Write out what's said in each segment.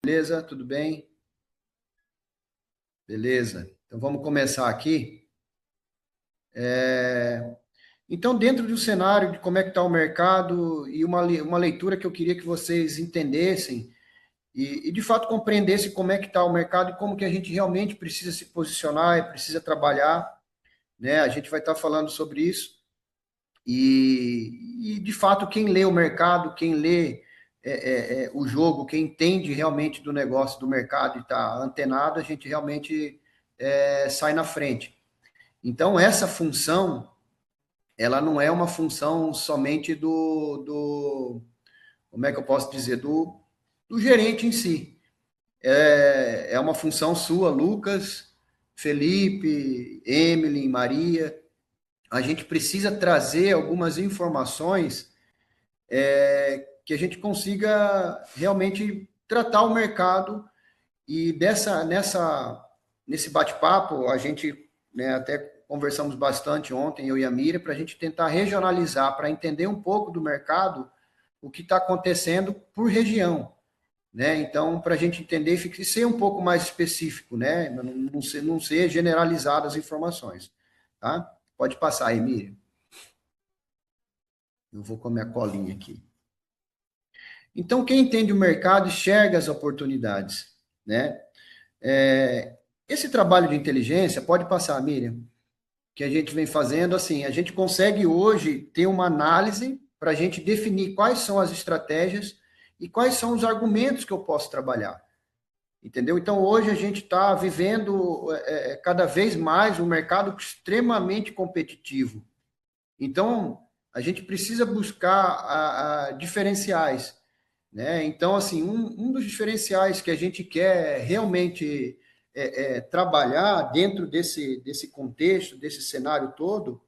Beleza? Tudo bem? Beleza. Então vamos começar aqui. Então, dentro do cenário de como é que está o mercado e uma leitura que eu queria que vocês entendessem e de fato compreendessem como é que está o mercado e como que a gente realmente precisa se posicionar e precisa trabalhar, né? A gente vai estar falando sobre isso e de fato quem lê o mercado, quem lê o jogo, quem entende realmente do negócio do mercado e está antenado, a gente realmente sai na frente. Então, essa função, ela não é uma função somente como é que eu posso dizer, do gerente em si. É uma função sua, Lucas, Felipe, Emily, Maria. A gente precisa trazer algumas informações que a gente consiga realmente tratar o mercado e nesse bate-papo, a gente, né, até conversamos bastante ontem, eu e a Miriam, para a gente tentar regionalizar, para entender um pouco do mercado, o que está acontecendo por região. Né? Então, para a gente entender e ser um pouco mais específico, né? Não ser generalizadas as informações. Tá? Pode passar aí, Miriam. Eu vou com a minha colinha aqui. Então, quem entende o mercado enxerga as oportunidades. Né? Esse trabalho de inteligência, pode passar, Miriam, que a gente vem fazendo, assim, a gente consegue hoje ter uma análise para a gente definir quais são as estratégias e quais são os argumentos que eu posso trabalhar. Entendeu? Então, hoje a gente está vivendo cada vez mais um mercado extremamente competitivo. Então, a gente precisa buscar diferenciais. Né? Então, assim, um dos diferenciais que a gente quer realmente trabalhar dentro desse contexto, desse cenário todo,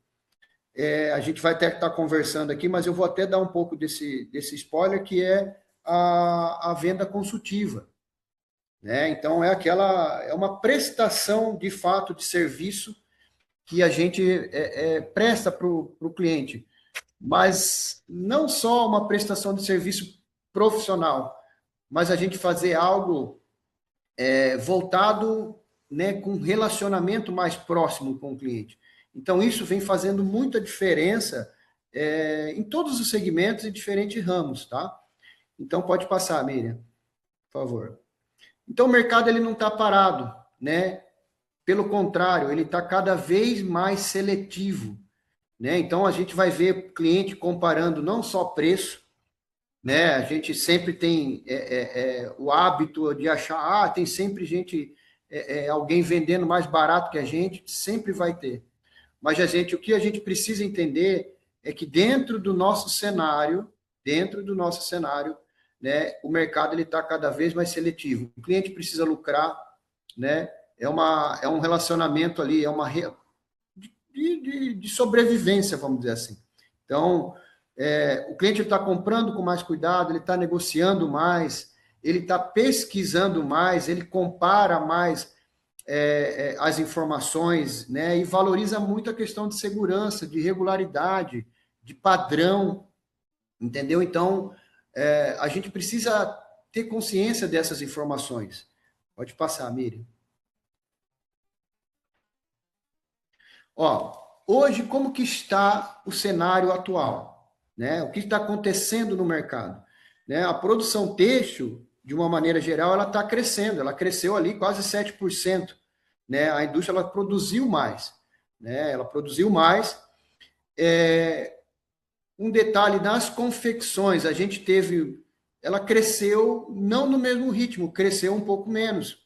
a gente vai até estar conversando aqui, mas eu vou até dar um pouco desse spoiler, que é a venda consultiva. Né? Então, é uma prestação de fato de serviço que a gente presta para o cliente, mas não só uma prestação de serviço profissional, mas a gente fazer algo voltado, né, com um relacionamento mais próximo com o cliente. Então, isso vem fazendo muita diferença em todos os segmentos e diferentes ramos, tá? Então, pode passar, Miriam, por favor. Então, o mercado ele não está parado, né? Pelo contrário, ele está cada vez mais seletivo, né? Então, a gente vai ver cliente comparando não só preço, né? A gente sempre tem o hábito de achar, tem sempre gente, alguém vendendo mais barato que a gente, sempre vai ter. Mas o que a gente precisa entender é que dentro do nosso cenário, né, o mercado ele está cada vez mais seletivo. O cliente precisa lucrar, né? É um relacionamento ali, de sobrevivência, vamos dizer assim. Então, o cliente está comprando com mais cuidado, ele está negociando mais, ele está pesquisando mais, ele compara mais as informações, né? E valoriza muito a questão de segurança, de regularidade, de padrão, entendeu? Então, a gente precisa ter consciência dessas informações. Pode passar, Miriam. Ó, hoje, como que está o cenário atual? Né? O que está acontecendo no mercado? Né? A produção têxtil, de uma maneira geral, ela está crescendo. Ela cresceu ali quase 7%. Né? A indústria ela produziu mais. Né? Ela produziu mais. Um detalhe, nas confecções, a gente teve... Ela cresceu não no mesmo ritmo, cresceu um pouco menos.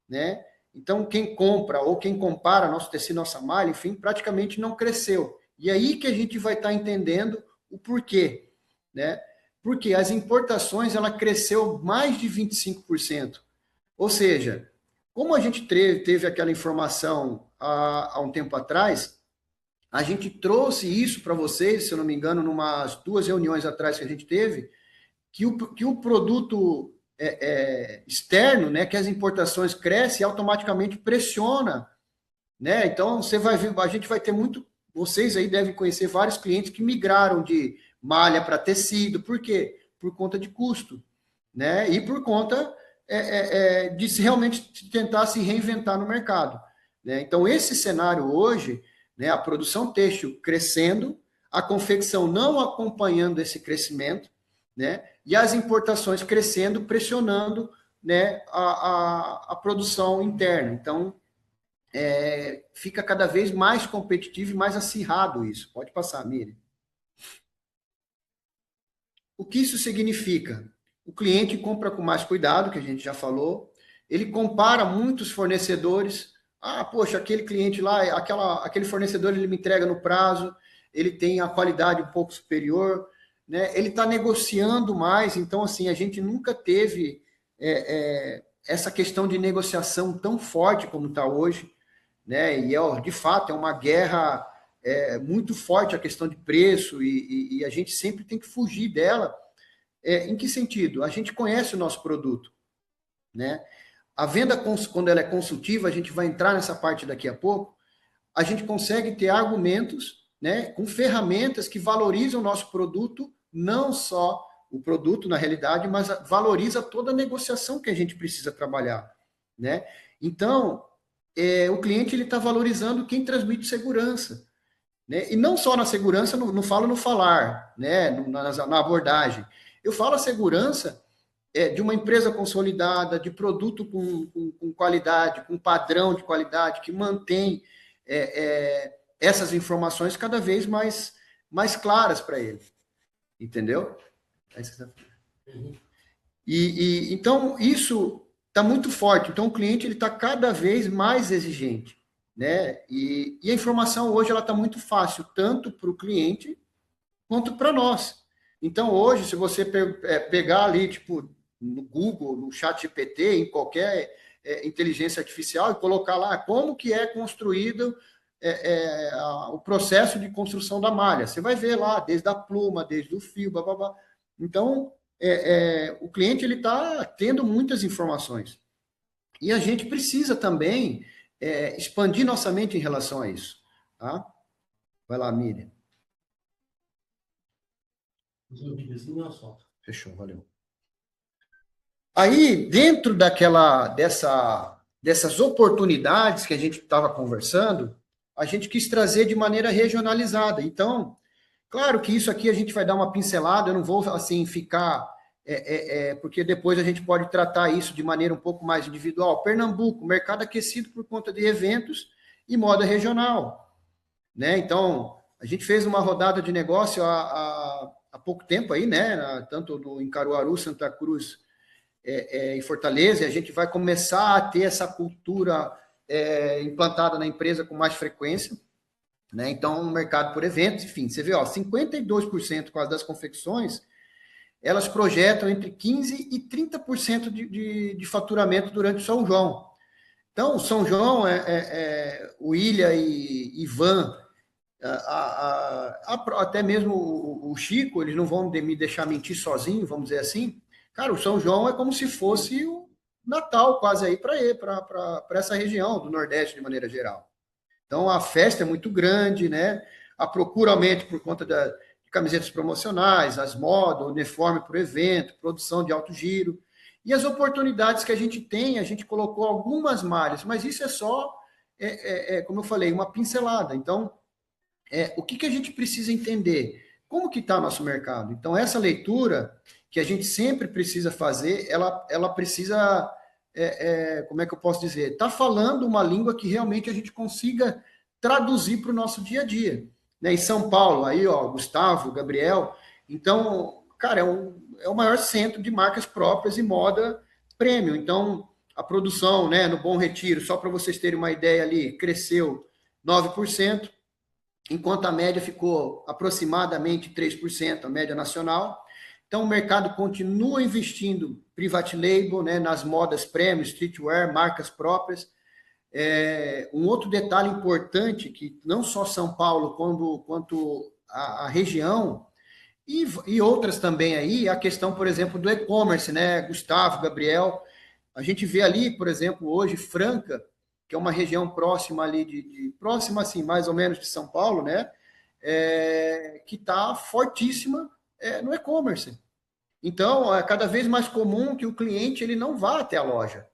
Né? Então, quem compra ou quem compara nosso tecido, nossa malha, enfim, praticamente não cresceu. E aí que a gente vai estar entendendo o porquê, né? Porque as importações, ela cresceu mais de 25%. Ou seja, como a gente teve aquela informação há um tempo atrás, a gente trouxe isso para vocês, se eu não me engano, numas 2 reuniões atrás que a gente teve, que o produto externo, né, que as importações crescem, automaticamente pressiona, né? Então você vai ver, a gente vai ter vocês aí devem conhecer vários clientes que migraram de malha para tecido, por quê? Por conta de custo, né? E por conta de realmente tentar se reinventar no mercado, né? Então, esse cenário hoje, né, a produção têxtil crescendo, a confecção não acompanhando esse crescimento, né, e as importações crescendo, pressionando, né, a produção interna. Então, fica cada vez mais competitivo e mais acirrado isso. Pode passar, Miriam. O que isso significa? O cliente compra com mais cuidado, que a gente já falou, ele compara muitos fornecedores. Ah, poxa, aquele cliente lá, aquele fornecedor, ele me entrega no prazo, ele tem a qualidade um pouco superior, né? Ele está negociando mais, então, assim, a gente nunca teve essa questão de negociação tão forte como está hoje, né? E, de fato, é uma guerra muito forte a questão de preço e a gente sempre tem que fugir dela. Em que sentido? A gente conhece o nosso produto, né? A venda, quando ela é consultiva, a gente vai entrar nessa parte daqui a pouco, a gente consegue ter argumentos, né, com ferramentas que valorizam o nosso produto, não só o produto na realidade, mas valoriza toda a negociação que a gente precisa trabalhar, né? Então, o cliente ele está valorizando quem transmite segurança, né? E não só na segurança, não falo no falar, né? Na abordagem. Eu falo a segurança de uma empresa consolidada, de produto com qualidade, com padrão de qualidade, que mantém essas informações cada vez mais claras para ele. Entendeu? Então, isso está muito forte. Então, o cliente ele está cada vez mais exigente, né? E a informação hoje ela está muito fácil, tanto para o cliente quanto para nós. Então, hoje, se você pegar ali, tipo, no Google, no ChatGPT, em qualquer inteligência artificial, e colocar lá como que é construído o processo de construção da malha, você vai ver lá, desde a pluma, desde o fio, blá, blá, blá. Então, o cliente ele está tendo muitas informações. E a gente precisa também expandir nossa mente em relação a isso. Tá? Vai lá, Miriam. Fechou, valeu. Aí, dentro dessas oportunidades que a gente estava conversando, a gente quis trazer de maneira regionalizada. Então, claro que isso aqui a gente vai dar uma pincelada, eu não vou assim ficar, porque depois a gente pode tratar isso de maneira um pouco mais individual. Pernambuco, mercado aquecido por conta de eventos e moda regional, né? Então, a gente fez uma rodada de negócio há pouco tempo aí, né? Tanto em Caruaru, Santa Cruz e Fortaleza, e a gente vai começar a ter essa cultura implantada na empresa com mais frequência, né? Então, um mercado por eventos, enfim, você vê, ó, 52% quase das confecções, elas projetam entre 15% e 30% de faturamento durante o São João. Então, o São João, o Ilha e Ivan, até mesmo o Chico, eles não vão me deixar mentir sozinho, vamos dizer assim. Cara, o São João é como se fosse o Natal quase aí para essa região do Nordeste de maneira geral. Então a festa é muito grande, né? A procura aumenta por conta de camisetas promocionais, as modas, o uniforme para o evento, produção de alto giro. E as oportunidades que a gente tem, a gente colocou algumas malhas, mas isso é só, como eu falei, uma pincelada. Então, o que a gente precisa entender? Como que está nosso mercado? Então, essa leitura que a gente sempre precisa fazer, ela precisa, como é que eu posso dizer? Está falando uma língua que realmente a gente consiga traduzir para o nosso dia a dia. Né? Em São Paulo, aí, ó, Gustavo, Gabriel. Então, cara, é o maior centro de marcas próprias e moda premium. Então, a produção, né, no Bom Retiro, só para vocês terem uma ideia ali, cresceu 9%, enquanto a média ficou aproximadamente 3%, a média nacional. Então, o mercado continua investindo private label, né, nas modas premium, streetwear, marcas próprias. Um outro detalhe importante, que não só São Paulo, quanto a região, e outras também aí, a questão, por exemplo, do e-commerce, né, Gustavo, Gabriel, a gente vê ali, por exemplo, hoje, Franca, que é uma região próxima ali, próxima assim, mais ou menos de São Paulo, né, que está fortíssima no e-commerce. Então, é cada vez mais comum que o cliente ele não vá até a loja,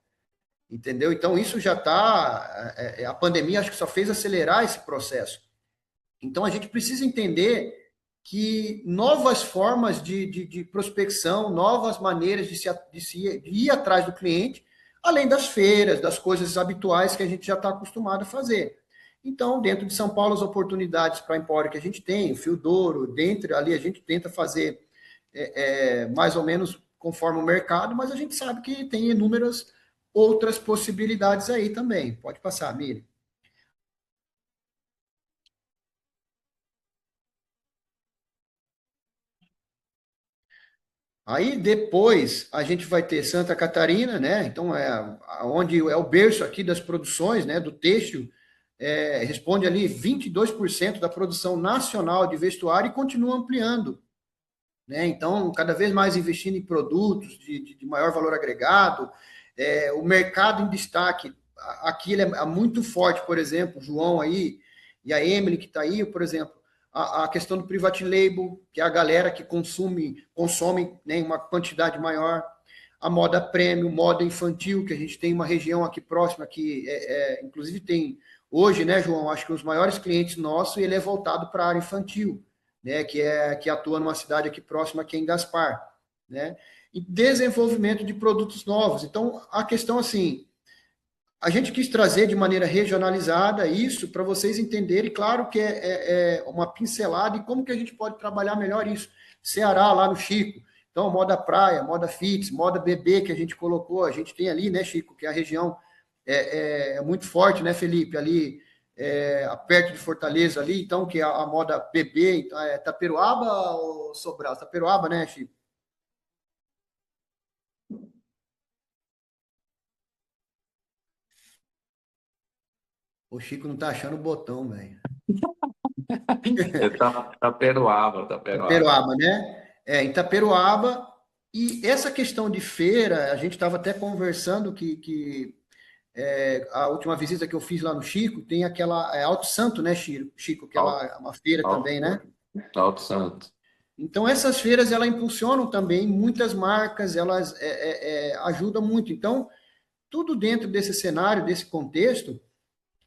entendeu? Então, isso já está... A pandemia acho que só fez acelerar esse processo. Então, a gente precisa entender que novas formas de prospecção, novas maneiras de ir atrás do cliente, além das feiras, das coisas habituais que a gente já está acostumado a fazer. Então, dentro de São Paulo, as oportunidades para Empório que a gente tem, o Fio d'Ouro, dentro ali a gente tenta fazer mais ou menos conforme o mercado, mas a gente sabe que tem inúmeras outras possibilidades aí também. Pode passar, Miriam. Aí depois a gente vai ter Santa Catarina, né? Então onde é o berço aqui das produções, né? Do têxtil, responde ali 22% da produção nacional de vestuário e continua ampliando, né? Então cada vez mais investindo em produtos de maior valor agregado, o mercado em destaque aqui ele é muito forte, por exemplo, o João aí e a Emily que está aí, por exemplo a questão do private label, que é a galera que consome né, uma quantidade maior, a moda premium, moda infantil, que a gente tem uma região aqui próxima que, inclusive, tem hoje, né, João, acho que os maiores clientes nossos, ele é voltado para a área infantil, né, que atua numa cidade aqui próxima, aqui em Gaspar, né, e desenvolvimento de produtos novos. Então, a questão, assim, a gente quis trazer de maneira regionalizada isso para vocês entenderem, claro que é uma pincelada e como que a gente pode trabalhar melhor isso. Ceará, lá no Chico, então moda praia, moda fitness, moda bebê que a gente colocou, a gente tem ali, né, Chico, que a região é muito forte, né, Felipe, ali perto de Fortaleza ali, então que a moda bebê, então, Taperoaba ou Sobral? Taperoaba, né, Chico? O Chico não tá achando o botão, velho. Taperoaba, Taperoaba. Itaperuaba, né? Em Itaperuaba. E essa questão de feira, a gente estava até conversando que a última visita que eu fiz lá no Chico, tem aquela Alto Santo, né, Chico? Que Alto, é uma feira também, Alto, né? Alto Santo. Então, essas feiras, elas impulsionam também muitas marcas, elas ajudam muito. Então, tudo dentro desse cenário, desse contexto,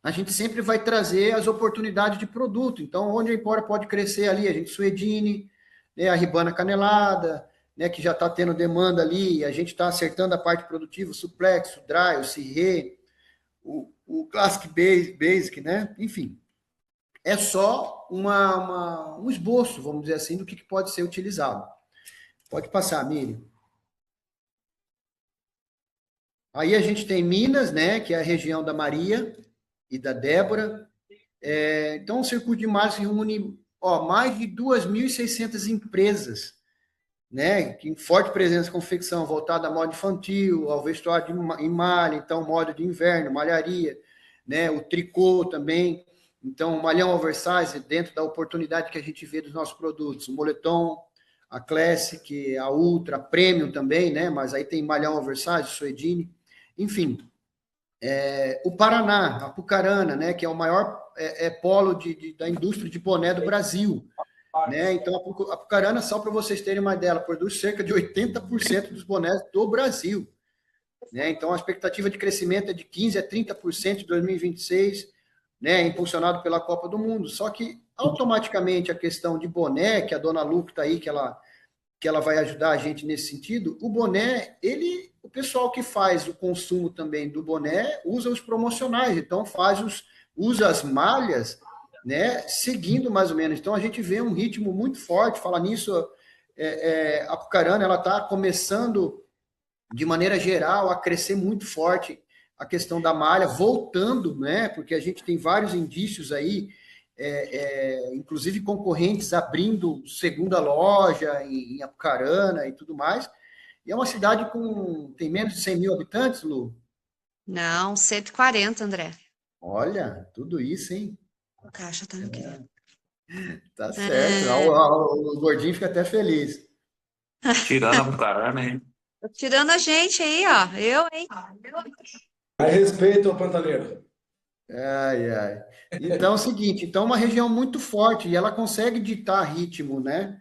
a gente sempre vai trazer as oportunidades de produto. Então, onde a Empório pode crescer ali, a gente Suedine, né, a Ribana Canelada, né, que já está tendo demanda ali, a gente está acertando a parte produtiva, o Suplex, o Dry, o Cirré, o Classic Basic, né? Enfim, é só um esboço, vamos dizer assim, do que pode ser utilizado. Pode passar, Miriam. Aí a gente tem Minas, né, que é a região da Maria e da Débora. Então, o Circuito de Março reúne mais de 2.600 empresas, né, que em forte presença confecção voltada à moda infantil, ao vestuário em malha, então moda de inverno, malharia, né, o tricô também, então o malhão oversize dentro da oportunidade que a gente vê dos nossos produtos, o moletom, a Classic, a Ultra, a Premium também, né, mas aí tem malhão oversize, Suedine, enfim, o Paraná, a Pucarana, né, que é o maior polo da indústria de boné do Brasil, né? Então, a Pucarana, só para vocês terem uma ideia, ela produz cerca de 80% dos bonés do Brasil. Né? Então, a expectativa de crescimento é de 15% a 30% em 2026, né? Impulsionado pela Copa do Mundo. Só que, automaticamente, a questão de boné, que a dona Lu está aí, que ela vai ajudar a gente nesse sentido, o boné, o pessoal que faz o consumo também do boné usa os promocionais, então usa as malhas, né, seguindo mais ou menos. Então a gente vê um ritmo muito forte. Falar nisso, a Pucarana ela está começando de maneira geral a crescer muito forte a questão da malha, voltando, né? Porque a gente tem vários indícios aí, inclusive concorrentes abrindo segunda loja em Apucarana e tudo mais. E é uma cidade tem menos de 100 mil habitantes, Lu. Não, 140, André. Olha, tudo isso, hein? O caixa tá no quê? Tá certo. É, O gordinho fica até feliz. Tirando a Pucarana, hein? tirando a gente aí, ó. Eu, hein? A respeito ao Pantaleiro. Ai, ai. Então é o seguinte, então é uma região muito forte e ela consegue ditar ritmo, né?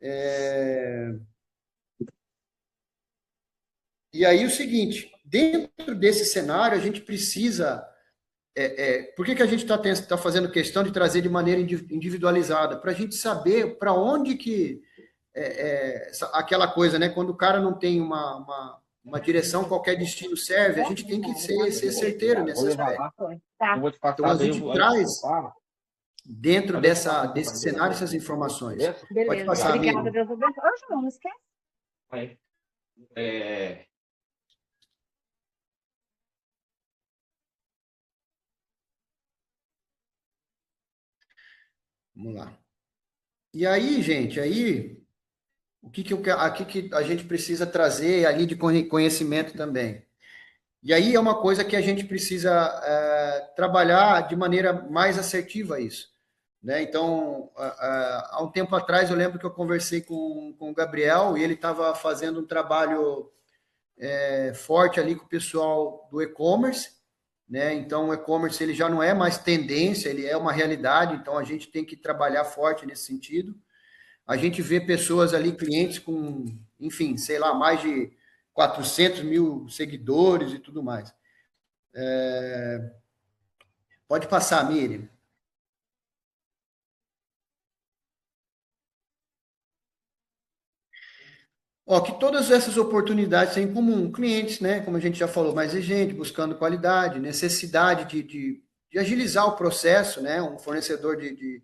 É, E aí o seguinte, dentro desse cenário, a gente precisa... por que a gente está fazendo questão de trazer de maneira individualizada? Para a gente saber para onde que... aquela coisa, né? Quando o cara não tem uma direção, qualquer destino serve, a gente tem que ser certeiro nesse aspecto. Então, a gente traz dentro desse cenário essas informações. Beleza. Pode passar, Obrigada, amigo. Deus abençoe. Ô, João, não esquece. Vamos lá. E aí, gente, aqui que a gente precisa trazer ali de conhecimento também. E aí é uma coisa que a gente precisa trabalhar de maneira mais assertiva isso. Né? Então, há um tempo atrás, eu lembro que eu conversei com o Gabriel e ele estava fazendo um trabalho forte ali com o pessoal do e-commerce. Né? Então, o e-commerce ele já não é mais tendência, ele é uma realidade, então a gente tem que trabalhar forte nesse sentido. A gente vê pessoas ali, clientes com, enfim, sei lá, mais de 400 mil seguidores e tudo mais. Pode passar, Miriam. Ó, que todas essas oportunidades têm em comum. Clientes, né, como a gente já falou, mais exigente, buscando qualidade, necessidade de agilizar o processo, né, um fornecedor de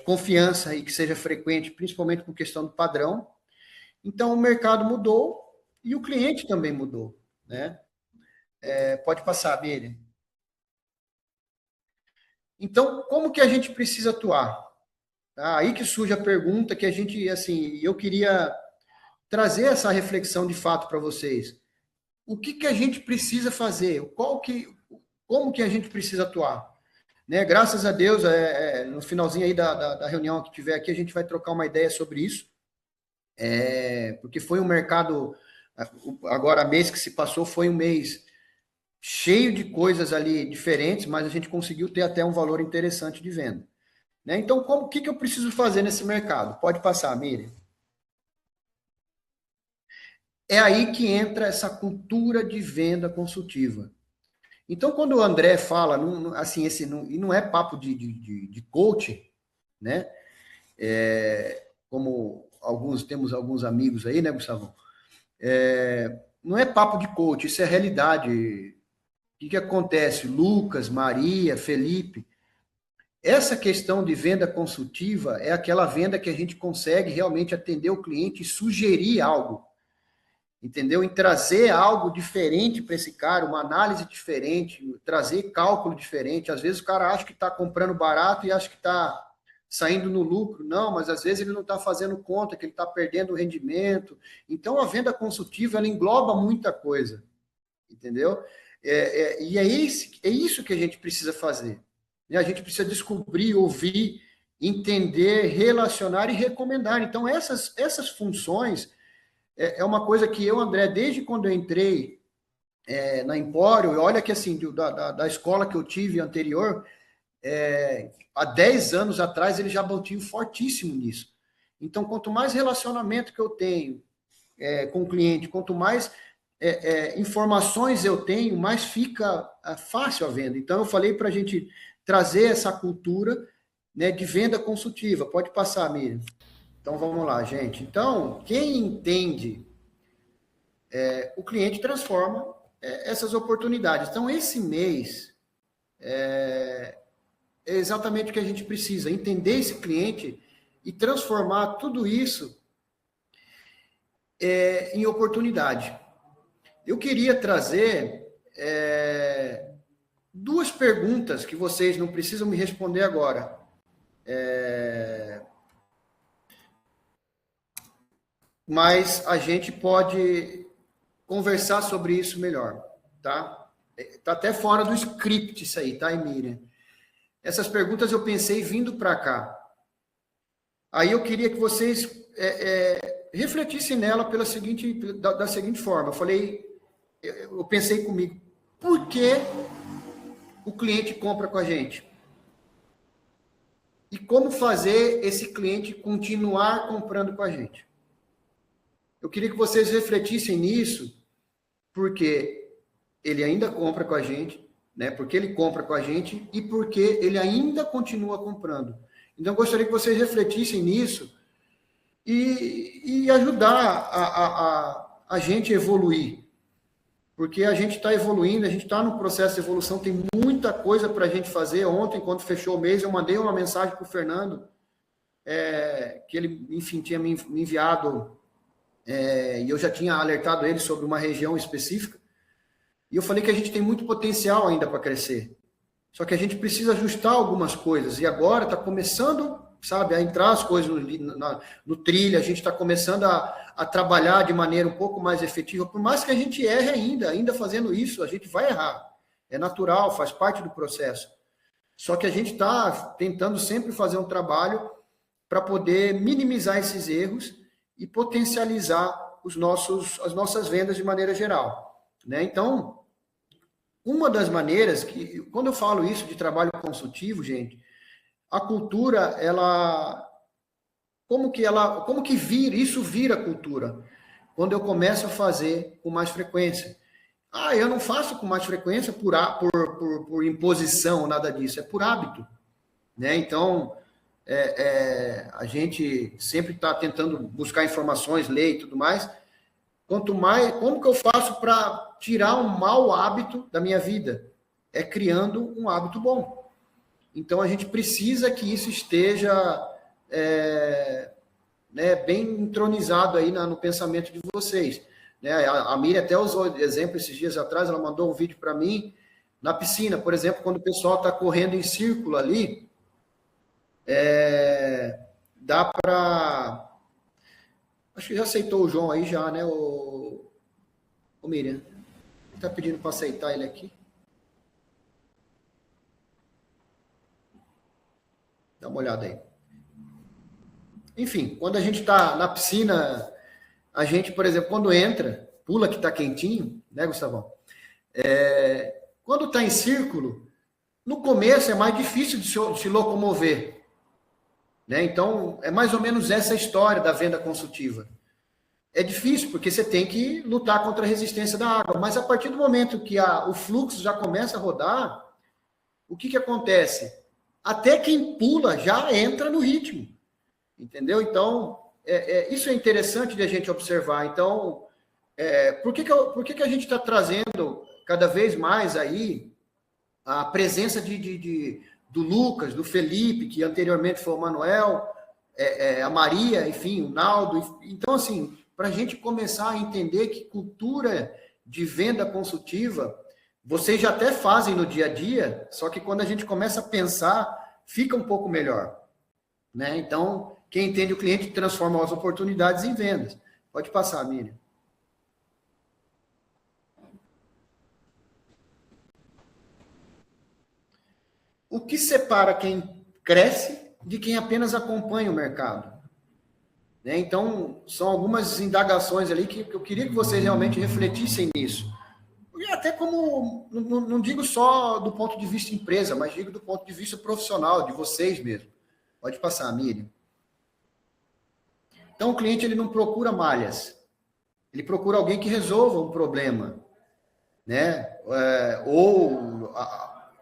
confiança e que seja frequente, principalmente por questão do padrão. Então, o mercado mudou e o cliente também mudou, né? Pode passar, Miriam. Então, como que a gente precisa atuar? Tá? Aí que surge a pergunta que a gente, assim, eu queria trazer essa reflexão de fato para vocês. O que a gente precisa fazer? Como que a gente precisa atuar? Né? Graças a Deus, no finalzinho aí da reunião que tiver aqui, a gente vai trocar uma ideia sobre isso. Porque foi um mercado, agora mês que se passou, foi um mês cheio de coisas ali diferentes, mas a gente conseguiu ter até um valor interessante de venda. Né? Então, o que eu preciso fazer nesse mercado? Pode passar, Miriam. É aí que entra essa cultura de venda consultiva. Então, quando o André fala, assim, e não é papo de coach, né? Como temos alguns amigos aí, né, Gustavo? Não é papo de coach, isso é realidade. O que acontece? Lucas, Maria, Felipe, essa questão de venda consultiva é aquela venda que a gente consegue realmente atender o cliente e sugerir algo, entendeu? Em trazer algo diferente para esse cara, uma análise diferente, trazer cálculo diferente. Às vezes o cara acha que está comprando barato e acha que está saindo no lucro. Não, mas às vezes ele não está fazendo conta, que ele está perdendo o rendimento. Então, a venda consultiva, ela engloba muita coisa, entendeu? E é isso que a gente precisa fazer. A gente precisa descobrir, ouvir, entender, relacionar e recomendar. Então, essas funções é uma coisa que eu, André, desde quando eu entrei na Empório, e olha que assim, da escola que eu tive anterior, há 10 anos atrás, ele já batia fortíssimo nisso. Então, quanto mais relacionamento que eu tenho com o cliente, quanto mais informações eu tenho, mais fica fácil a venda. Então, eu falei para a gente trazer essa cultura, né, de venda consultiva. Pode passar, Miriam. Então, vamos lá, gente. Então, quem entende, o cliente transforma essas oportunidades. Então, esse mês é exatamente o que a gente precisa, entender esse cliente e transformar tudo isso em oportunidade. Eu queria trazer duas perguntas que vocês não precisam me responder agora. Mas a gente pode conversar sobre isso melhor, tá? Tá até fora do script isso aí, tá, Miriam? Essas perguntas eu pensei vindo para cá. Aí eu queria que vocês refletissem nela da seguinte forma. Eu pensei comigo, por que o cliente compra com a gente? E como fazer esse cliente continuar comprando com a gente? Eu queria que vocês refletissem nisso porque ele ainda compra com a gente, né? Porque ele compra com a gente e porque ele ainda continua comprando. Então, eu gostaria que vocês refletissem nisso e ajudar a gente a evoluir. Porque a gente está evoluindo, a gente está no processo de evolução, tem muita coisa para a gente fazer. Ontem, quando fechou o mês, eu mandei uma mensagem para o Fernando, que ele, enfim, tinha me enviado, e eu já tinha alertado ele sobre uma região específica, e eu falei que a gente tem muito potencial ainda para crescer. Só que a gente precisa ajustar algumas coisas, e agora está começando, sabe, a entrar as coisas no trilho, a gente está começando a trabalhar de maneira um pouco mais efetiva, por mais que a gente erre ainda fazendo isso, a gente vai errar. É natural, faz parte do processo. Só que a gente está tentando sempre fazer um trabalho para poder minimizar esses erros e potencializar as nossas vendas de maneira geral, né? Então, uma das maneiras que, quando eu falo isso de trabalho consultivo, gente, a cultura, como que isso vira cultura? Quando eu começo a fazer com mais frequência. Eu não faço com mais frequência por imposição, nada disso, é por hábito, né? Então, a gente sempre está tentando buscar informações, ler e tudo mais. Como que eu faço para tirar um mau hábito da minha vida? É criando um hábito bom. Então, a gente precisa que isso esteja bem entronizado aí no pensamento de vocês. Né? A Miriam até usou exemplo esses dias atrás, ela mandou um vídeo para mim na piscina, por exemplo, quando o pessoal está correndo em círculo ali, dá para... Acho que já aceitou o João aí já, né, o Miriam? Está pedindo para aceitar ele aqui. Dá uma olhada aí. Enfim, quando a gente está na piscina, a gente, por exemplo, quando entra, pula que está quentinho, né, Gustavão? Quando está em círculo, no começo é mais difícil de se locomover, né? Então, é mais ou menos essa história da venda consultiva. É difícil, porque você tem que lutar contra a resistência da água, mas a partir do momento que o fluxo já começa a rodar, o que acontece? Até quem pula já entra no ritmo, entendeu? Então, isso é interessante de a gente observar. Então, por que a gente está trazendo cada vez mais aí a presença do Lucas, do Felipe, que anteriormente foi o Manuel, a Maria, enfim, o Naldo. Então, assim, para a gente começar a entender que cultura de venda consultiva, vocês já até fazem no dia a dia, só que quando a gente começa a pensar, fica um pouco melhor, né? Então, quem entende o cliente transforma as oportunidades em vendas. Pode passar, Miriam. O que separa quem cresce de quem apenas acompanha o mercado? Né? Então, são algumas indagações ali que eu queria que vocês realmente refletissem nisso. E até como, não digo só do ponto de vista empresa, mas digo do ponto de vista profissional, de vocês mesmo. Pode passar, Miriam. Então, o cliente ele não procura malhas. Ele procura alguém que resolva um problema, né?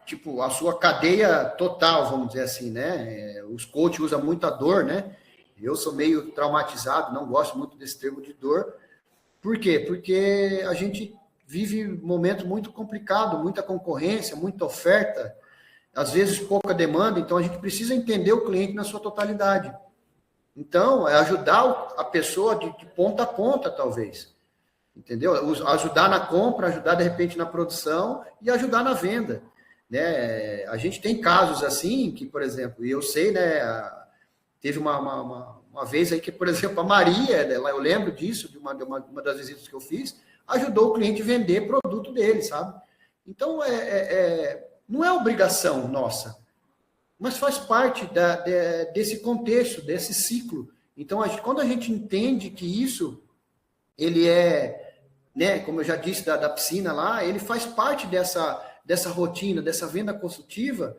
Tipo, a sua cadeia total, vamos dizer assim, né? Os coaches usam muita dor, né? Eu sou meio traumatizado, não gosto muito desse termo de dor. Por quê? Porque a gente vive um momento muito complicado, muita concorrência, muita oferta, às vezes pouca demanda, então a gente precisa entender o cliente na sua totalidade. Então, é ajudar a pessoa de ponta a ponta, talvez. Entendeu? Ajudar na compra, ajudar, de repente, na produção e ajudar na venda. Né? A gente tem casos assim que, por exemplo, e eu sei, né, teve uma vez aí que, por exemplo, a Maria, eu lembro disso, de uma das visitas que eu fiz, ajudou o cliente a vender produto dele, sabe? Então, não é obrigação nossa, mas faz parte desse contexto, desse ciclo. Então, quando a gente entende que isso, ele né, como eu já disse, da piscina lá, ele faz parte dessa rotina, dessa venda consultiva,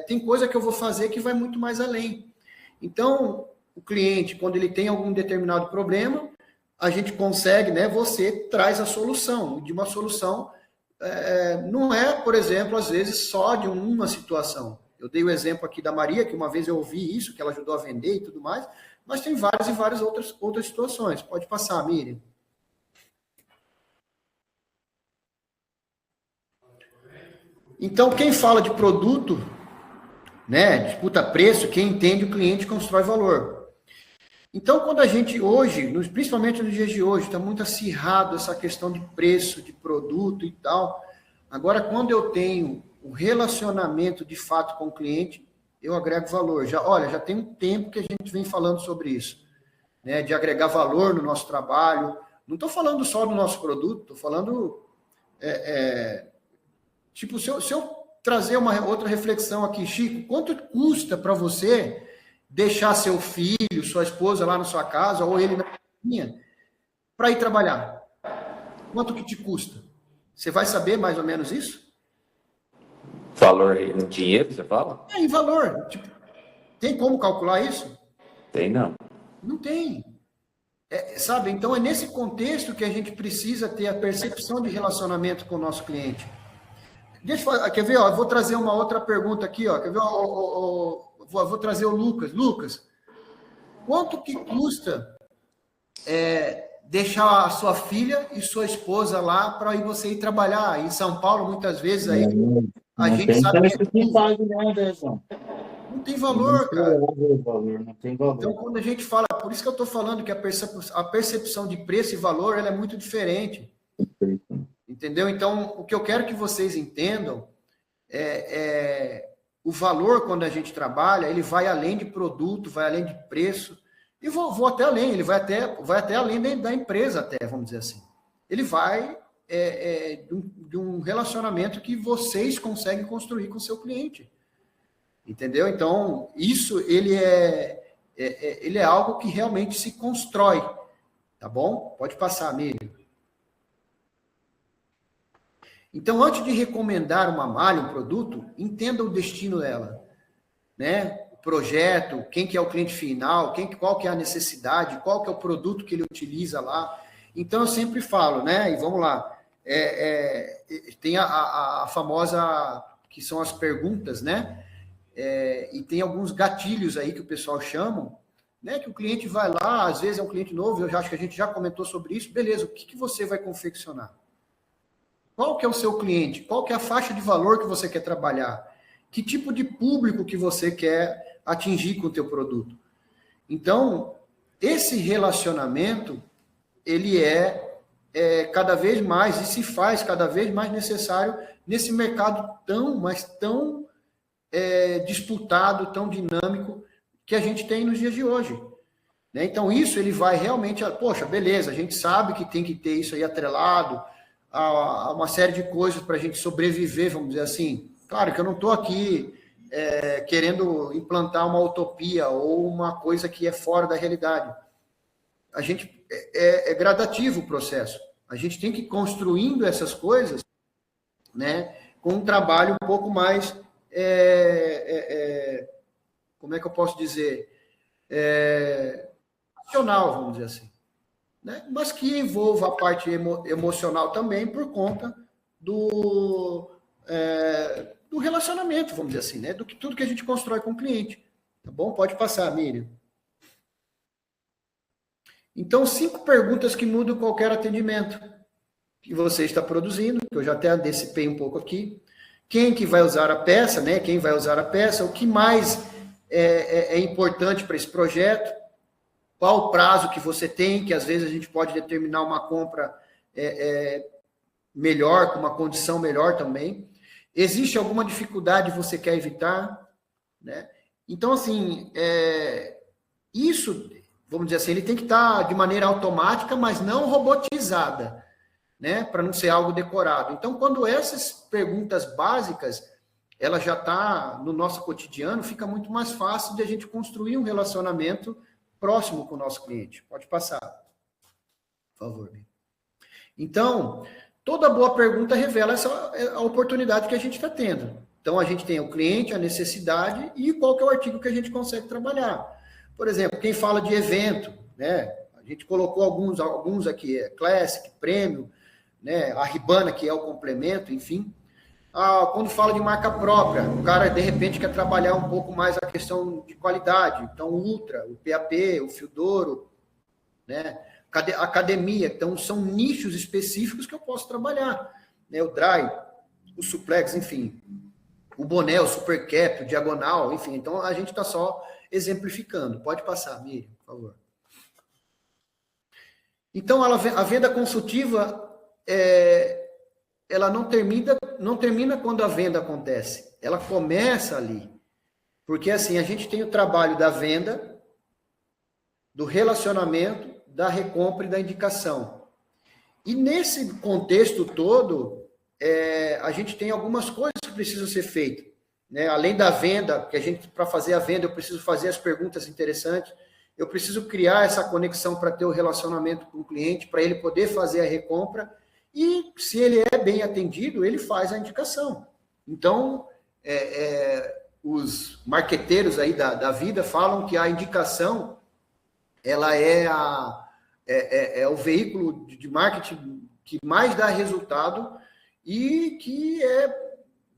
tem coisa que eu vou fazer que vai muito mais além. Então, o cliente, quando ele tem algum determinado problema, a gente consegue, né? Você traz a solução, de uma solução, não é, por exemplo, às vezes só de uma situação. Eu dei o exemplo aqui da Maria, que uma vez eu ouvi isso, que ela ajudou a vender e tudo mais, mas tem várias e várias outras situações. Pode passar, Miriam. Então, quem fala de produto, né, disputa preço, quem entende o cliente constrói valor. Então, quando a gente hoje, principalmente nos dias de hoje, está muito acirrado essa questão de preço, de produto e tal. Agora, quando eu tenho o relacionamento de fato com o cliente, eu agrego valor. Já tem um tempo que a gente vem falando sobre isso, né, de agregar valor no nosso trabalho. Não estou falando só do nosso produto, estou falando... Tipo, se eu trazer uma outra reflexão aqui, Chico, quanto custa para você deixar seu filho, sua esposa lá na sua casa, ou ele na cozinha, para ir trabalhar? Quanto que te custa? Você vai saber mais ou menos isso? Valor em dinheiro, você fala? Em valor. Tipo, tem como calcular isso? Tem, não. Não tem. Sabe? Então, é nesse contexto que a gente precisa ter a percepção de relacionamento com o nosso cliente. Quer ver? Eu vou trazer uma outra pergunta aqui. Quer ver? Vou trazer o Lucas. Lucas, quanto que custa deixar a sua filha e sua esposa lá para você ir trabalhar? Em São Paulo, muitas vezes, aí a gente sabe que não tem valor, cara. Não tem valor. Então, quando a gente fala, por isso que eu estou falando que a percepção de preço e valor ela é muito diferente. Entendeu? Então, o que eu quero que vocês entendam o valor, quando a gente trabalha, ele vai além de produto, vai além de preço, e vou até além, ele vai até além da empresa, até, vamos dizer assim. Ele vai de um relacionamento que vocês conseguem construir com o seu cliente. Entendeu? Então, isso, ele é algo que realmente se constrói. Tá bom? Pode passar, Miriam. Então, antes de recomendar uma malha, um produto, entenda o destino dela, né? O projeto, quem que é o cliente final, qual que é a necessidade, qual que é o produto que ele utiliza lá. Então, eu sempre falo, né? E vamos lá, tem a famosa, que são as perguntas, né? E tem alguns gatilhos aí que o pessoal chama, né? Que o cliente vai lá, às vezes é um cliente novo, eu acho que a gente já comentou sobre isso, beleza, o que você vai confeccionar? Qual que é o seu cliente? Qual que é a faixa de valor que você quer trabalhar? Que tipo de público que você quer atingir com o teu produto? Então, esse relacionamento, ele cada vez mais, e se faz cada vez mais necessário nesse mercado tão disputado, tão dinâmico que a gente tem nos dias de hoje. Né? Então, isso ele vai realmente... Poxa, beleza, a gente sabe que tem que ter isso aí atrelado a uma série de coisas para a gente sobreviver, vamos dizer assim. Claro que eu não estou aqui querendo implantar uma utopia ou uma coisa que é fora da realidade. A gente é gradativo o processo. A gente tem que ir construindo essas coisas, né, com um trabalho um pouco mais, como é que eu posso dizer, racional, vamos dizer assim. Né? Mas que envolva a parte emocional também por conta do relacionamento, vamos dizer assim, né? Tudo que a gente constrói com o cliente. Tá bom? Pode passar, Miriam. Então, 5 perguntas que mudam qualquer atendimento que você está produzindo, que eu já até antecipei um pouco aqui. Quem que vai usar a peça, né? Quem vai usar a peça, o que mais é importante para esse projeto, qual o prazo que você tem, que às vezes a gente pode determinar uma compra melhor, com uma condição melhor também. Existe alguma dificuldade que você quer evitar? Né? Então, assim, isso, vamos dizer assim, ele tem que estar de maneira automática, mas não robotizada, né? Para não ser algo decorado. Então, quando essas perguntas básicas, ela já está no nosso cotidiano, fica muito mais fácil de a gente construir um relacionamento próximo com o nosso cliente. Pode passar, por favor. Então, toda boa pergunta revela a oportunidade que a gente está tendo. Então, a gente tem o cliente, a necessidade e qual que é o artigo que a gente consegue trabalhar. Por exemplo, quem fala de evento, né? gente colocou alguns aqui, Classic, Premium, né? A Ribana, que é o complemento, enfim. Quando fala de marca própria, o cara, de repente, quer trabalhar um pouco mais a questão de qualidade. Então, o Ultra, o PAP, o Fiodoro, né? Academia. Então, são nichos específicos que eu posso trabalhar. Né? O Dry, o Suplex, enfim. O boné, o Super Cap, o Diagonal, enfim. Então, a gente está só exemplificando. Pode passar, Miriam, por favor. Então, a venda consultiva, ela não termina quando a venda acontece. Ela começa ali. Porque, assim, a gente tem o trabalho da venda, do relacionamento, da recompra e da indicação. E nesse contexto todo, a gente tem algumas coisas que precisam ser feitas. Né? Além da venda, para fazer a venda, eu preciso fazer as perguntas interessantes, eu preciso criar essa conexão para ter o relacionamento com o cliente, para ele poder fazer a recompra, e se ele é bem atendido, ele faz a indicação. Então, os marqueteiros aí da vida falam que a indicação ela é o veículo de marketing que mais dá resultado e que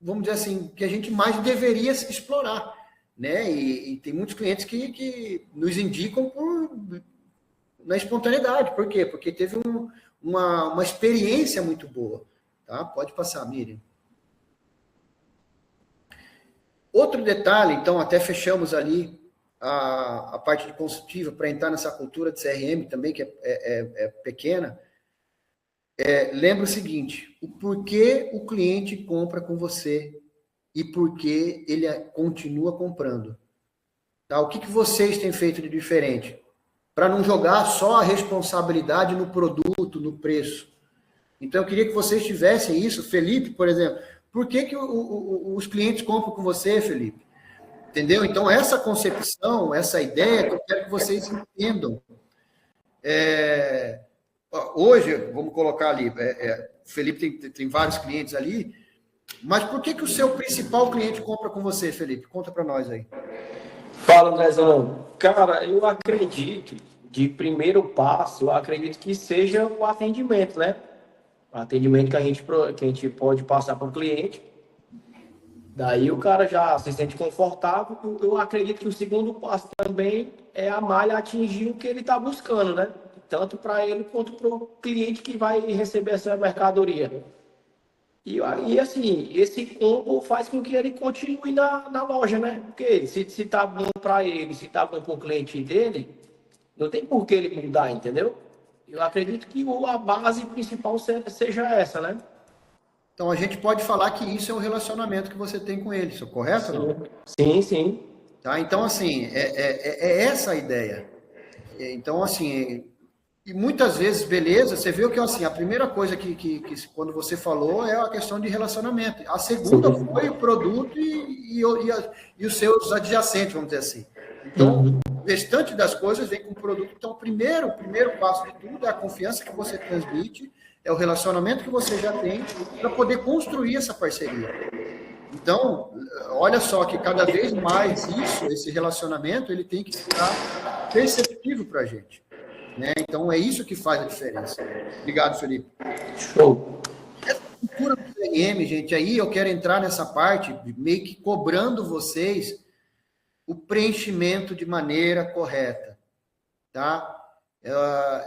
vamos dizer assim, que a gente mais deveria explorar, né? E tem muitos clientes que nos indicam na espontaneidade. Por quê? Porque teve uma experiência muito boa. Tá? Pode passar, Miriam. Outro detalhe, então, até fechamos ali a parte de consultiva para entrar nessa cultura de CRM também, que é pequena. Lembra o seguinte, o porquê o cliente compra com você e porquê ele continua comprando. Tá? O que vocês têm feito de diferente? Para não jogar só a responsabilidade no produto, no preço. Então, eu queria que vocês tivessem isso. Felipe, por exemplo, por que os clientes compram com você, Felipe? Entendeu? Então, essa concepção, essa ideia, que eu quero que vocês entendam. Hoje, vamos colocar ali, o Felipe tem vários clientes ali, mas por que o seu principal cliente compra com você, Felipe? Conta para nós aí. Fala, Andrezão. Cara, eu acredito, de primeiro passo, eu acredito que seja o atendimento, né? O atendimento que a gente pode passar para o cliente. Daí o cara já se sente confortável. Eu acredito que o segundo passo também é a malha atingir o que ele está buscando, né? Tanto para ele quanto para o cliente que vai receber essa mercadoria. E assim, esse combo faz com que ele continue na loja, né? Porque se tá bom para ele, se tá bom para o cliente dele, não tem por que ele mudar, entendeu? Eu acredito que a base principal seja essa, né? Então, a gente pode falar que isso é o relacionamento que você tem com ele, isso é correto? Sim, ou não? sim. Tá? Então, assim, é essa a ideia. Então, assim, e muitas vezes, beleza, você viu que, assim, a primeira coisa que quando você falou é a questão de relacionamento. A segunda foi o produto e os seus adjacentes, vamos dizer assim. Então, o restante das coisas vem com o produto. Então, o primeiro passo de tudo é a confiança que você transmite, é o relacionamento que você já tem para poder construir essa parceria. Então, olha só que cada vez mais esse relacionamento, ele tem que ficar perceptível para a gente. Né? Então, é isso que faz a diferença. Obrigado, Felipe. Show. Essa cultura do CRM, gente, aí eu quero entrar nessa parte, meio que cobrando vocês o preenchimento de maneira correta. Tá?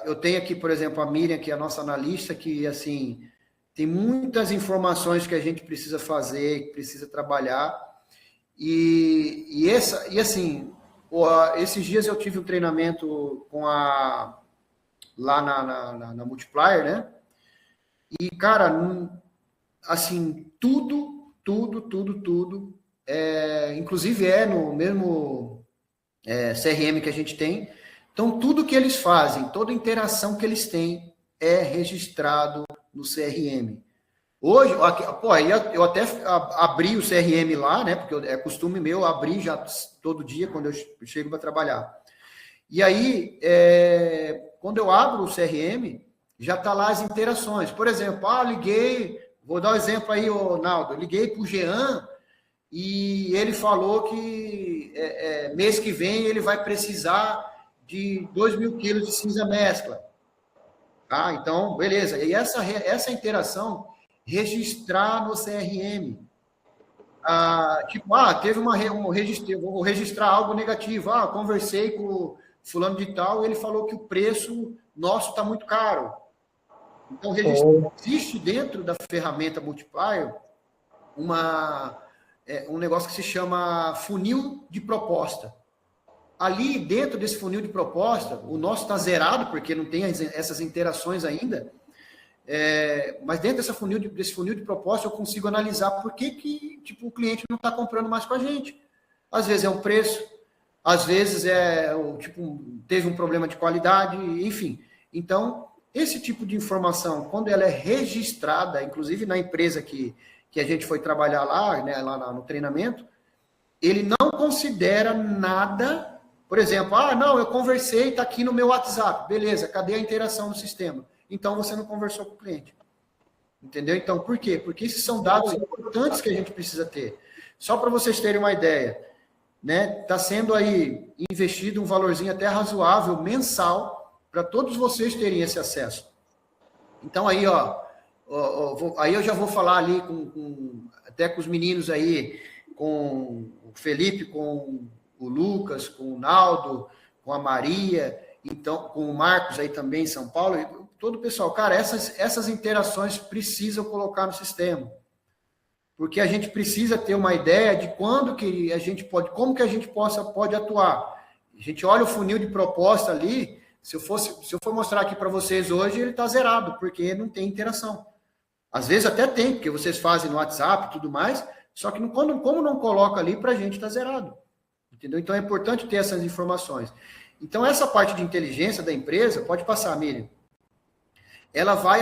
Eu tenho aqui, por exemplo, a Miriam, que é a nossa analista, que, assim, tem muitas informações que a gente precisa fazer, que precisa trabalhar. E assim, esses dias eu tive um treinamento lá na Multiplier, né? E, cara, assim, tudo, inclusive no mesmo CRM que a gente tem. Então, tudo que eles fazem, toda interação que eles têm é registrado no CRM. Hoje, eu até abri o CRM lá, né? Porque é costume meu abrir já todo dia quando eu chego para trabalhar. E aí, quando eu abro o CRM, já está lá as interações. Por exemplo, liguei, vou dar um exemplo aí, Naldo, liguei para o Jean e ele falou que mês que vem ele vai precisar de 2.000 quilos de cinza mescla. Tá? Então, beleza. E essa interação, registrar no CRM. Teve vou registrar algo negativo. Conversei com o fulano de tal e ele falou que o preço nosso está muito caro. Então, existe dentro da ferramenta Multiplier um negócio que se chama funil de proposta. Ali, dentro desse funil de proposta, o nosso está zerado, porque não tem essas interações ainda, mas dentro desse funil de proposta, eu consigo analisar por que o cliente não está comprando mais com a gente. Às vezes é um preço, às vezes teve um problema de qualidade, enfim. Então, esse tipo de informação, quando ela é registrada, inclusive na empresa que a gente foi trabalhar lá, né, lá no treinamento, ele não considera nada. Por exemplo, não, eu conversei, está aqui no meu WhatsApp. Beleza, cadê a interação no sistema? Então, você não conversou com o cliente. Entendeu? Então, por quê? Porque esses são dados importantes que a gente precisa ter. Só para vocês terem uma ideia, né? Está sendo aí investido um valorzinho até razoável, mensal, para todos vocês terem esse acesso. Então, aí, aí eu já vou falar ali até com os meninos aí, com o Felipe, com o Lucas, com o Naldo, com a Maria, então, com o Marcos aí também em São Paulo, todo o pessoal. Cara, essas interações precisam colocar no sistema. Porque a gente precisa ter uma ideia de como que a gente pode atuar. A gente olha o funil de proposta ali, se eu for mostrar aqui para vocês hoje, ele está zerado, porque não tem interação. Às vezes até tem, porque vocês fazem no WhatsApp e tudo mais, só que como não coloca ali, para a gente está zerado. Entendeu? Então é importante ter essas informações. Então essa parte de inteligência da empresa, pode passar, Miriam, ela vai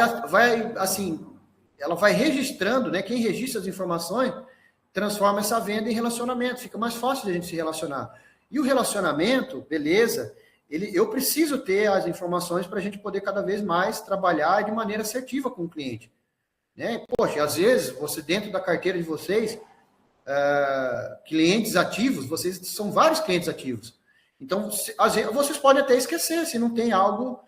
registrando, né? Quem registra as informações transforma essa venda em relacionamento, fica mais fácil de a gente se relacionar. E o relacionamento, beleza, eu preciso ter as informações para a gente poder cada vez mais trabalhar de maneira assertiva com o cliente. Né? Poxa, às vezes, dentro da carteira de vocês, clientes ativos, vocês são vários clientes ativos. Então, às vezes, vocês podem até esquecer, se não tem algo...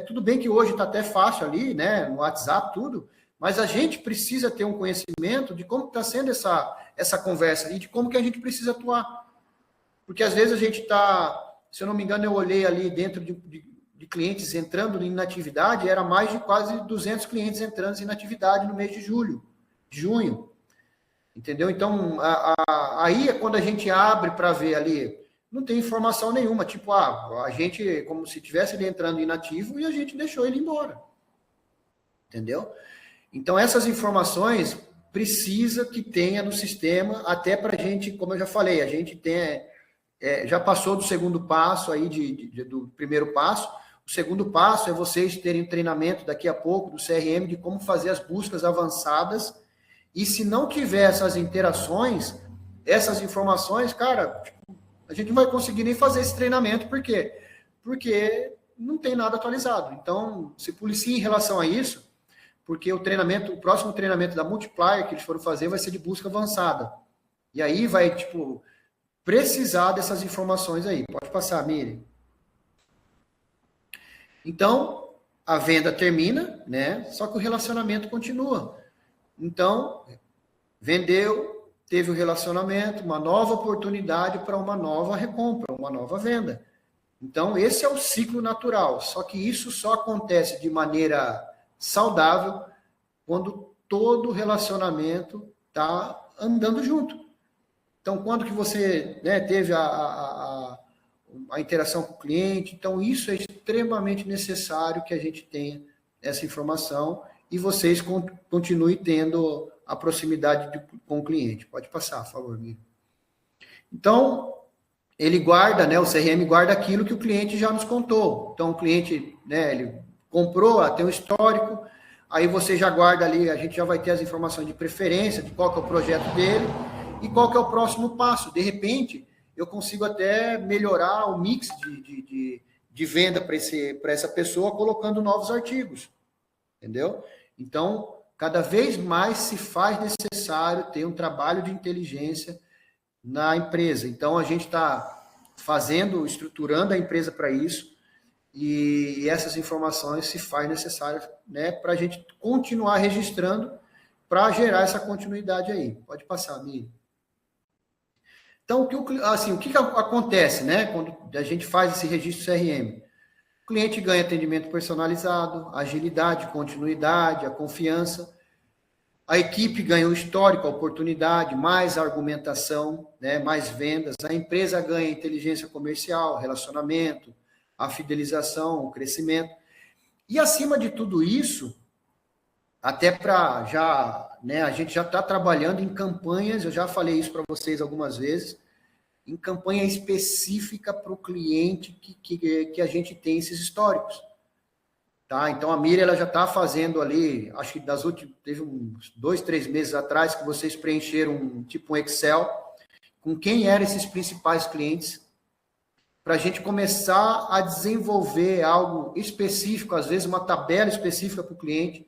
tudo bem que hoje está até fácil ali, né, no WhatsApp, tudo, mas a gente precisa ter um conhecimento de como está sendo essa conversa e de como que a gente precisa atuar. Porque às vezes a gente está, se eu não me engano, eu olhei ali dentro de clientes entrando em inatividade, era mais de quase 200 clientes entrando em inatividade no mês de junho. Entendeu? Então, aí é quando a gente abre para ver ali, não tem informação nenhuma, tipo, a gente, como se tivesse ele entrando inativo e a gente deixou ele embora. Entendeu? Então, essas informações precisa que tenha no sistema, até para a gente, como eu já falei, a gente já passou do segundo passo aí, do primeiro passo. O segundo passo é vocês terem treinamento daqui a pouco do CRM de como fazer as buscas avançadas. E se não tiver essas interações, essas informações, cara, a gente não vai conseguir nem fazer esse treinamento. Por quê? Porque não tem nada atualizado. Então, se policie em relação a isso, porque o próximo treinamento da Multiplier que eles foram fazer vai ser de busca avançada. E aí vai, precisar dessas informações aí. Pode passar, Miriam. Então, a venda termina, né? Só que o relacionamento continua. Então, vendeu, teve o relacionamento, uma nova oportunidade para uma nova recompra, uma nova venda. Então, esse é o ciclo natural. Só que isso só acontece de maneira saudável quando todo relacionamento está andando junto. Então, quando que você, né, teve a interação com o cliente, então isso é extremamente necessário que a gente tenha essa informação e vocês continuem tendo a proximidade com o cliente. Pode passar, por favor, Miriam. Então, ele guarda, né, o CRM guarda aquilo que o cliente já nos contou. Então, o cliente, né, ele comprou, tem um histórico, aí você já guarda ali, a gente já vai ter as informações de preferência, de qual que é o projeto dele, e qual que é o próximo passo. De repente, eu consigo até melhorar o mix de venda para essa pessoa, colocando novos artigos. Entendeu? Então, cada vez mais se faz necessário ter um trabalho de inteligência na empresa. Então, a gente está fazendo, estruturando a empresa para isso, e essas informações se faz necessárias, né, para a gente continuar registrando para gerar essa continuidade aí. Pode passar, Miriam. Então, o que acontece, né, quando a gente faz esse registro CRM? O cliente ganha atendimento personalizado, agilidade, continuidade, a confiança. A equipe ganha o histórico, a oportunidade, mais argumentação, né, mais vendas. A empresa ganha inteligência comercial, relacionamento, a fidelização, o crescimento. E acima de tudo isso, até para já, né, a gente já está trabalhando em campanhas, eu já falei isso para vocês algumas vezes, em campanha específica para o cliente que a gente tem esses históricos. Tá? Então, a Miriam ela já está fazendo ali, acho que teve uns 2, 3 meses atrás, que vocês preencheram um Excel com quem eram esses principais clientes, para a gente começar a desenvolver algo específico, às vezes uma tabela específica para o cliente.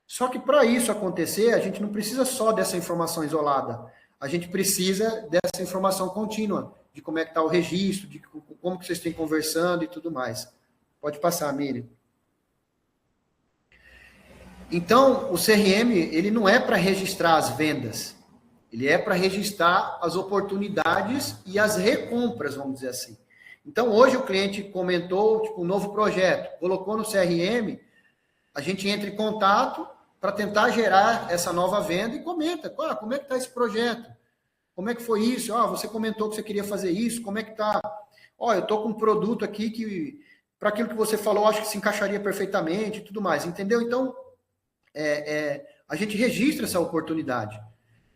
Só que para isso acontecer, a gente não precisa só dessa informação isolada, a gente precisa dessa informação contínua, de como é que está o registro, de como que vocês estão conversando e tudo mais. Pode passar, Miriam. Então, o CRM, ele não é para registrar as vendas, ele é para registrar as oportunidades e as recompras, vamos dizer assim. Então, hoje o cliente comentou um novo projeto, colocou no CRM, a gente entra em contato para tentar gerar essa nova venda e comenta, como é que está esse projeto? Como é que foi isso? Você comentou que você queria fazer isso, como é que está? Eu estou com um produto aqui que, para aquilo que você falou, acho que se encaixaria perfeitamente e tudo mais, entendeu? Então, a gente registra essa oportunidade.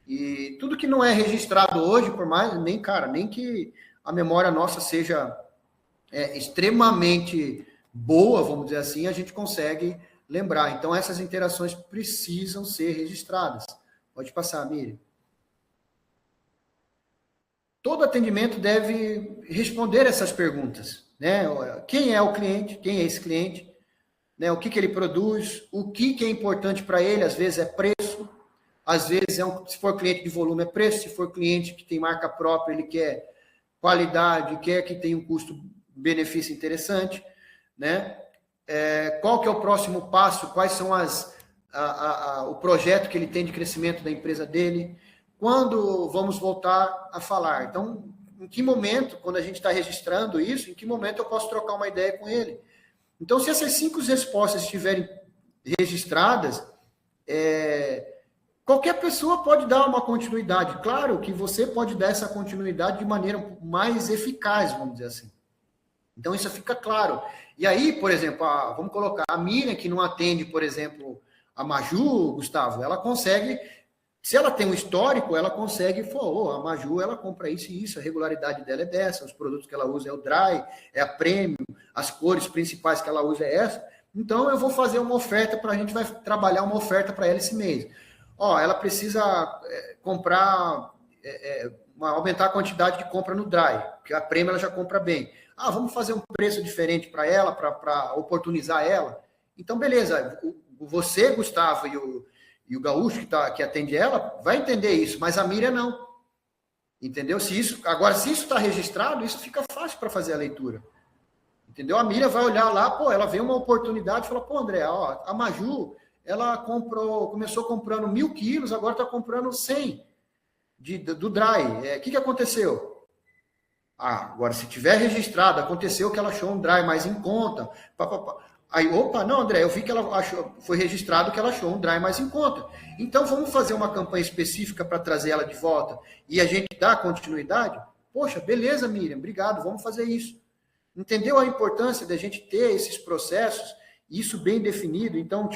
E tudo que não é registrado hoje, por mais, nem que a memória nossa seja extremamente boa, vamos dizer assim, a gente consegue lembrar. Então, essas interações precisam ser registradas. Pode passar, Miriam. Todo atendimento deve responder essas perguntas, né? Quem é o cliente? Quem é esse cliente? Né, o que ele produz, o que é importante para ele, às vezes é preço, às vezes, se for cliente de volume, é preço, se for cliente que tem marca própria, ele quer qualidade, quer que tenha um custo-benefício interessante, né? Qual que é o próximo passo, quais são o projeto que ele tem de crescimento da empresa dele, quando vamos voltar a falar. Então, em que momento, quando a gente está registrando isso, em que momento eu posso trocar uma ideia com ele? Então, se essas 5 respostas estiverem registradas, qualquer pessoa pode dar uma continuidade. Claro que você pode dar essa continuidade de maneira mais eficaz, vamos dizer assim. Então, isso fica claro. E aí, por exemplo, vamos colocar a Miriam, que não atende, por exemplo, a Maju, Gustavo, ela consegue, se ela tem um histórico, ela consegue, a Maju, ela compra isso e isso, a regularidade dela é dessa, os produtos que ela usa é o Dry, é a Premium, as cores principais que ela usa é essa. Então, eu vou fazer uma oferta a gente vai trabalhar uma oferta para ela esse mês. Ela precisa comprar, aumentar a quantidade de compra no Dry, porque a Premium ela já compra bem. Vamos fazer um preço diferente para ela, para oportunizar ela. Então, beleza, você, Gustavo, e o Gaúcho, que atende ela, vai entender isso, mas a Miriam não. Entendeu? Agora, se isso está registrado, isso fica fácil para fazer a leitura. Entendeu? A Miriam vai olhar lá, ela vê uma oportunidade e fala, André, a Maju, ela começou comprando 1.000 quilos, agora está comprando 100 do Dry. O que aconteceu? Agora, se tiver registrado, aconteceu que ela achou um Dry mais em conta. Aí, não, André, eu vi que foi registrado que ela achou um Dry mais em conta. Então, vamos fazer uma campanha específica para trazer ela de volta e a gente dá continuidade? Poxa, beleza, Miriam, obrigado, vamos fazer isso. Entendeu a importância da gente ter esses processos, isso bem definido? Então,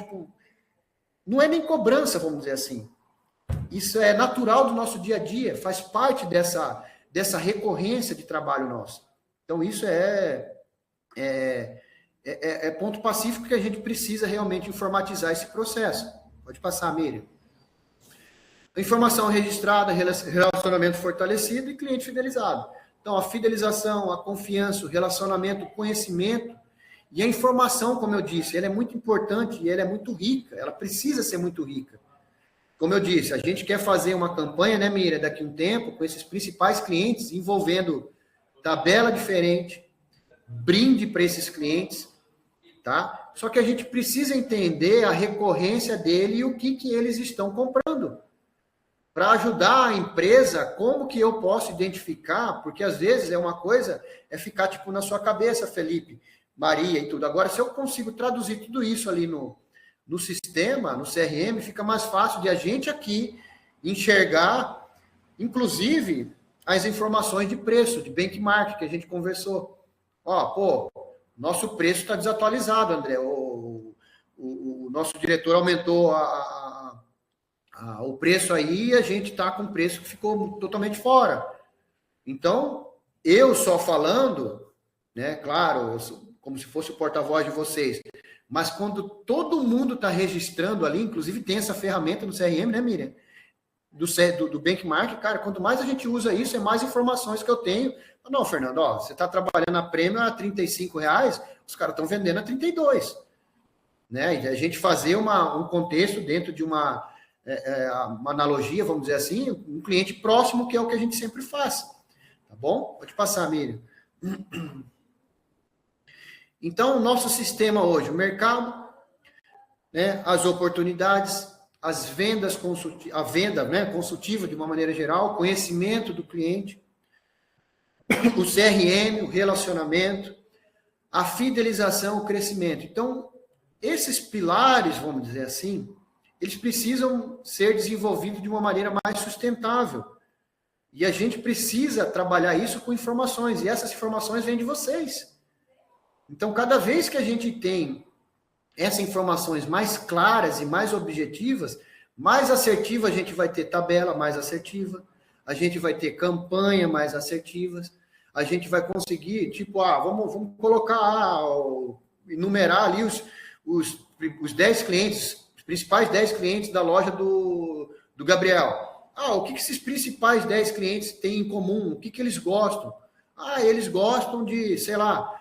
não é nem cobrança, vamos dizer assim. Isso é natural do nosso dia a dia, faz parte dessa recorrência de trabalho nosso. Então, isso é ponto pacífico que a gente precisa realmente informatizar esse processo. Pode passar, Miriam. Informação registrada, relacionamento fortalecido e cliente fidelizado. Então, a fidelização, a confiança, o relacionamento, o conhecimento e a informação, como eu disse, ela é muito importante e ela é muito rica, ela precisa ser muito rica. Como eu disse, a gente quer fazer uma campanha, né, Miriam, daqui a um tempo, com esses principais clientes, envolvendo tabela diferente, brinde para esses clientes, tá? Só que a gente precisa entender a recorrência dele e o que eles estão comprando. Para ajudar a empresa, como que eu posso identificar, porque às vezes é uma coisa, é ficar tipo na sua cabeça, Felipe, Maria e tudo. Agora, se eu consigo traduzir tudo isso ali no sistema, no CRM, fica mais fácil de a gente aqui enxergar, inclusive, as informações de preço, de benchmark que a gente conversou. Ó, pô, nosso preço está desatualizado, André. O nosso diretor aumentou o preço aí e a gente está com um preço que ficou totalmente fora. Então, eu só falando, né, claro, eu sou como se fosse o porta-voz de vocês, mas quando todo mundo está registrando ali, inclusive tem essa ferramenta no CRM, né, Miriam? Do benchmark, cara, quanto mais a gente usa isso, é mais informações que eu tenho. Não, Fernando, ó, você está trabalhando a prêmio a R$35, os caras estão vendendo a 32, né? E a gente fazer um contexto dentro de uma analogia, vamos dizer assim, um cliente próximo, que é o que a gente sempre faz, tá bom? Pode passar, Miriam. Então, o nosso sistema hoje, o mercado, né, as oportunidades, as vendas, a venda, né, consultiva de uma maneira geral, conhecimento do cliente, o CRM, o relacionamento, a fidelização, o crescimento. Então, esses pilares, vamos dizer assim, eles precisam ser desenvolvidos de uma maneira mais sustentável. E a gente precisa trabalhar isso com informações, e essas informações vêm de vocês. Então, cada vez que a gente tem essas informações mais claras e mais objetivas, mais assertiva a gente vai ter tabela mais assertiva, a gente vai ter campanha mais assertivas, a gente vai conseguir, tipo, vamos colocar, enumerar ali os 10 clientes, os principais 10 clientes da loja do Gabriel. O que esses principais 10 clientes têm em comum? O que eles gostam? Eles gostam de, sei lá,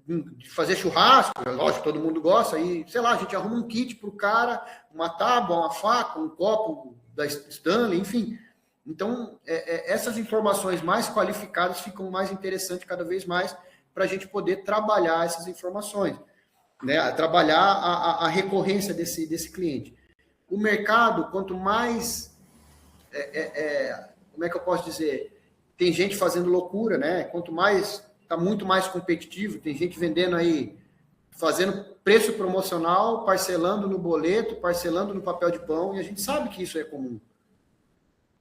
de fazer churrasco, lógico, todo mundo gosta, e, sei lá, a gente arruma um kit para o cara, uma tábua, uma faca, um copo da Stanley, enfim. Então, essas informações mais qualificadas ficam mais interessantes cada vez mais para a gente poder trabalhar essas informações, né? Trabalhar a recorrência desse cliente. O mercado, quanto mais, como é que eu posso dizer, tem gente fazendo loucura, né? Quanto mais, está muito mais competitivo, tem gente vendendo aí, fazendo preço promocional, parcelando no boleto, parcelando no papel de pão, e a gente sabe que isso é comum,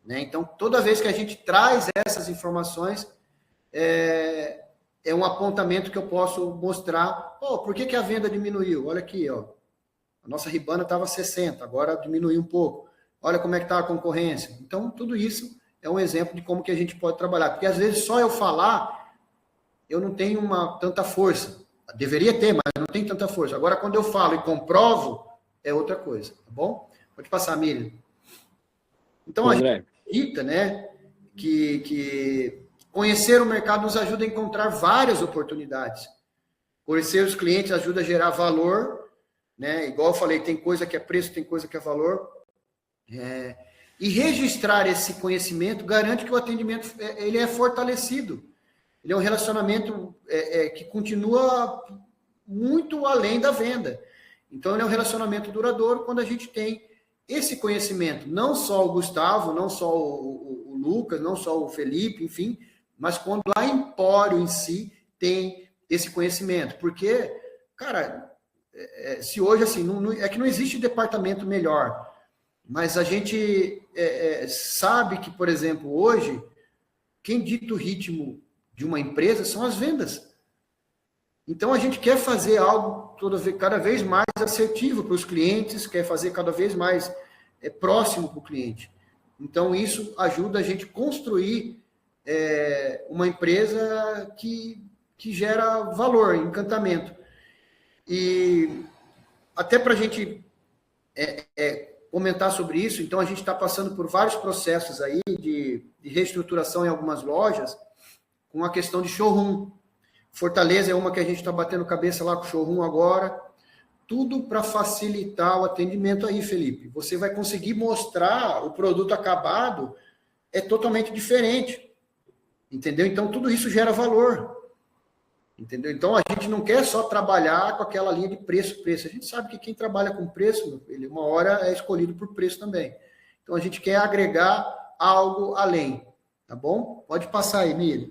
né? Então, toda vez que a gente traz essas informações, é um apontamento que eu posso mostrar, por que a venda diminuiu? Olha aqui, ó, a nossa Ribana estava 60, agora diminuiu um pouco. Olha como é que está a concorrência. Então, tudo isso é um exemplo de como que a gente pode trabalhar. Porque, às vezes, só eu falar, eu não tenho tanta força. Deveria ter, mas não tem tanta força. Agora, quando eu falo e comprovo, é outra coisa, tá bom? Pode passar, Miriam. Então, a gente acredita, né, que conhecer o mercado nos ajuda a encontrar várias oportunidades. Conhecer os clientes ajuda a gerar valor, né? Igual eu falei, tem coisa que é preço, tem coisa que é valor. E registrar esse conhecimento garante que o atendimento ele é fortalecido. Ele é um relacionamento que continua muito além da venda. Então, ele é um relacionamento duradouro quando a gente tem esse conhecimento. Não só o Gustavo, não só o Lucas, não só o Felipe, enfim, mas quando a Empório em si tem esse conhecimento. Porque, cara, se hoje, assim, é que não existe departamento melhor. Mas a gente sabe que, por exemplo, hoje, quem dita o ritmo de uma empresa são as vendas. Então, a gente quer fazer algo cada vez mais assertivo para os clientes, quer fazer cada vez mais próximo para o cliente. Então, isso ajuda a gente a construir uma empresa que gera valor, encantamento. E até para a gente comentar sobre isso, então a gente está passando por vários processos aí de reestruturação em algumas lojas, com a questão de showroom. Fortaleza é uma que a gente está batendo cabeça lá com o showroom agora, tudo para facilitar o atendimento aí, Felipe. Você vai conseguir mostrar o produto acabado, é totalmente diferente. Entendeu? Então, tudo isso gera valor. Entendeu? Então, a gente não quer só trabalhar com aquela linha de preço. A gente sabe que quem trabalha com preço, ele uma hora é escolhido por preço também. Então, a gente quer agregar algo além. Tá bom? Pode passar aí, Miriam.